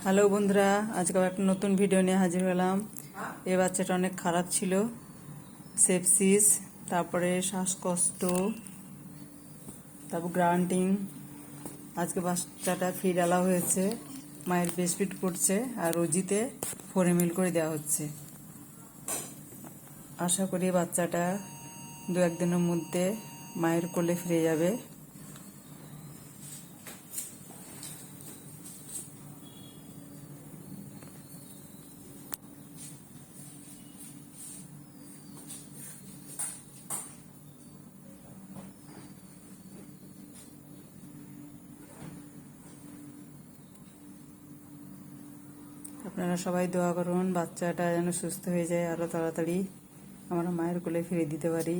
Hello বন্ধুরা, আজকে আবার একটা নতুন ভিডিও নিয়ে হাজির হলাম। এই বাচ্চাটা অনেক খারাপ ছিল, সেপসিস, তারপরে শ্বাসকষ্ট, তারপর গ্রান্টিং। আজকে বাচ্চাটা ফিড আলা হয়েছে, মায়ের ব্রেস্ট ফিড করছে আর রোজিতে 4 ml করে দেওয়া হচ্ছে। আশা করি বাচ্চাটা 2-1 দিনের মধ্যে মায়ের কোলে ফিরে যাবে। আপনারা সবাই দোয়া করুন বাচ্চাটা যেন সুস্থ হয়ে যায়, আরও তাড়াতাড়ি আমরা মায়ের কোলে ফিরে দিতে পারি।